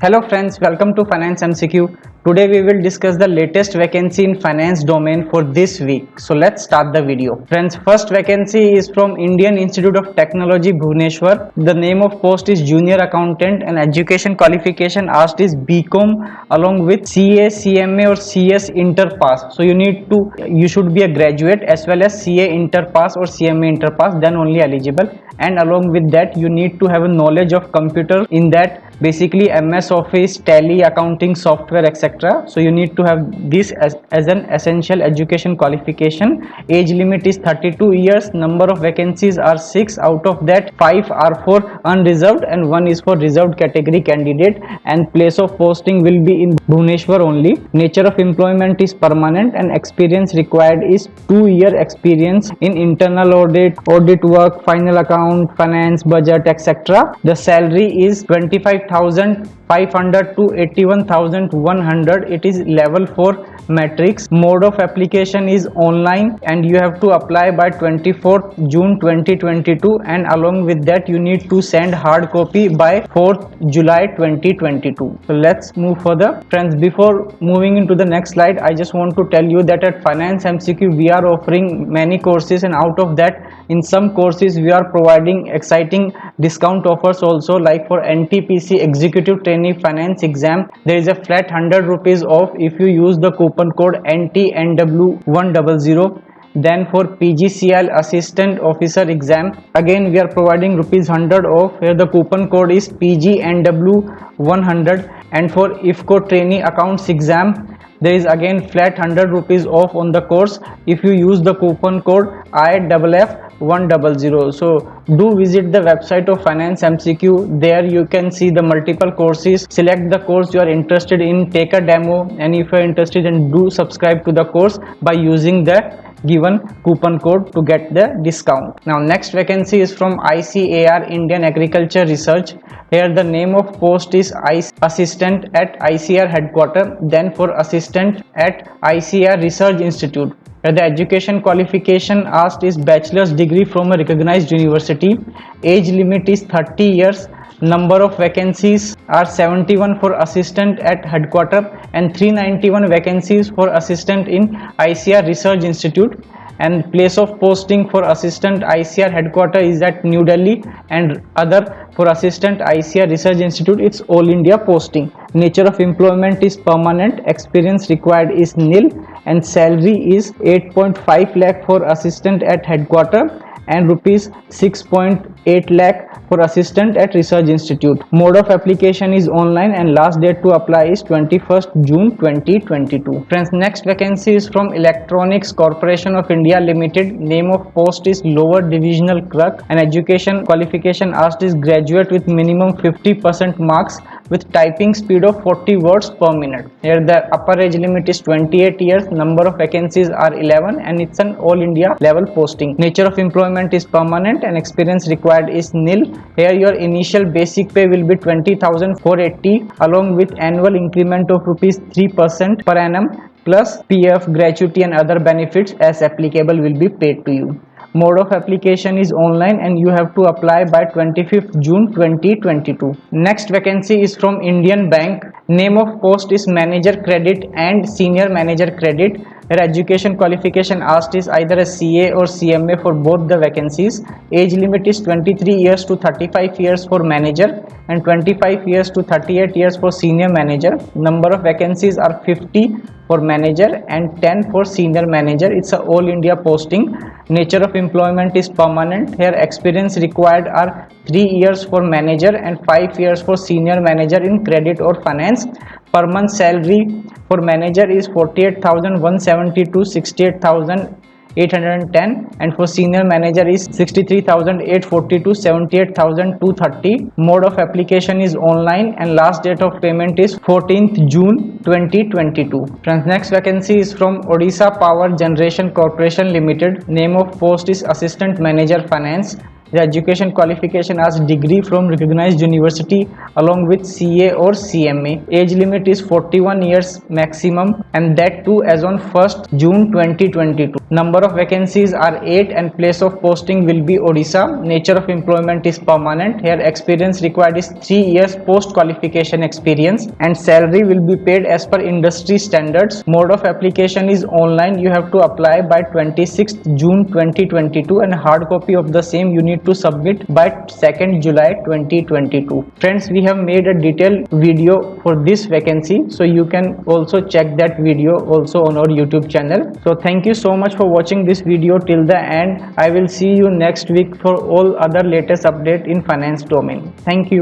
Hello friends, welcome to Finance MCQ. Today we will discuss the latest vacancy in finance domain for this week. So let's start the video. Friends, first vacancy is from Indian Institute of Technology, Bhubaneswar. The name of post is Junior Accountant and education qualification asked is BCom along with CA, CMA or CS Interpass. So you should be a graduate as well as CA Interpass or CMA Interpass, then only eligible. And along with that you need to have a knowledge of computer, in that basically MS Office, Tally, accounting software, etc. So you need to have this as an essential education qualification. Age limit is 32 years. Number of vacancies are 6. Out of that 5 are for unreserved and 1 is for reserved category candidate, and place of posting will be in Bhubaneswar only. Nature of employment is permanent and experience required is 2-year experience in internal audit work, final account, finance, budget, etc. The salary is 25,500 to 81,100. It is level 4 matrix. Mode of application is online and you have to apply by 24th June 2022, and along with that you need to send hard copy by 4th July 2022. So let's move further. Friends, before moving into the next slide, I just want to tell you that at Finance MCQ we are offering many courses, and out of that in some courses we are providing exciting discount offers also. Like for NTPC Executive Trainee Finance exam, there is a flat 100 rupees off if you use the coupon code NTNW100. Then for PGCL Assistant Officer exam, again we are providing rupees 100 off. Here the coupon code is PGNW100. And for IFCO Trainee Accounts exam, there is again flat 100 rupees off on the course if you use the coupon code IFF100. So do visit the website of Finance MCQ. There you can see the multiple courses. Select the course you are interested in, take a demo, and if you are interested, and do subscribe to the course by using the given coupon code to get the discount. Now next vacancy is from ICAR, Indian Agriculture Research. Here the name of post is assistant at ICAR headquarters, then for assistant at ICAR Research Institute. The education qualification asked is bachelor's degree from a recognized university. Age limit is 30 years. Number of vacancies are 71 for assistant at headquarters and 391 vacancies for assistant in ICAR Research Institute. And place of posting for assistant ICAR headquarters is at New Delhi, and other for assistant ICAR Research Institute it's all India posting. Nature of employment is permanent. Experience required is nil, and salary is 8.5 lakh for assistant at headquarters and rupees 6.8 lakh for assistant at Research Institute. Mode of application is online and last date to apply is 21st June 2022. Friends, next vacancy is from Electronics Corporation of India Limited. Name of post is lower divisional clerk, and education qualification asked is graduate with minimum 50% marks with typing speed of 40 words per minute. Here the upper age limit is 28 years. Number of vacancies are 11 and it's an all India level posting. Nature of employment is permanent and experience required is nil. Here your initial basic pay will be 20,480 along with annual increment of rupees 3% per annum plus PF, gratuity and other benefits as applicable will be paid to you. Mode of application is online and you have to apply by 25th June 2022. Next vacancy is from Indian Bank. Name of post is Manager Credit and Senior Manager Credit. Her education qualification asked is either a CA or CMA for both the vacancies. Age limit is 23 years to 35 years for manager and 25 years to 38 years for senior manager. Number of vacancies are 50 for manager and 10 for senior manager. It's a all India posting. Nature of employment is permanent. Here experience required are 3 years for manager and 5 years for senior manager in credit or finance. Per month salary for manager is 48,170 to 68,810, and for senior manager is 63,840 to 78,230. Mode of application is online and last date of payment is 14th June 2022. Friends, next vacancy is from Odisha Power Generation Corporation Limited. Name of post is Assistant Manager Finance. The education qualification as degree from recognized university along with CA or CMA. Age limit is 41 years maximum, and that too as on 1st June 2022. Number of vacancies are 8 and place of posting will be Odisha. Nature of employment is permanent. Here experience required is 3 years post qualification experience, and salary will be paid as per industry standards. Mode of application is online. You have to apply by 26th June 2022 and hard copy of the same you need to submit by 2nd July 2022. Friends, we have made a detailed video for this vacancy, so you can also check that video also on our YouTube channel. So thank you so much for watching this video till the end. I will see you next week for all other latest update in finance domain. Thank you.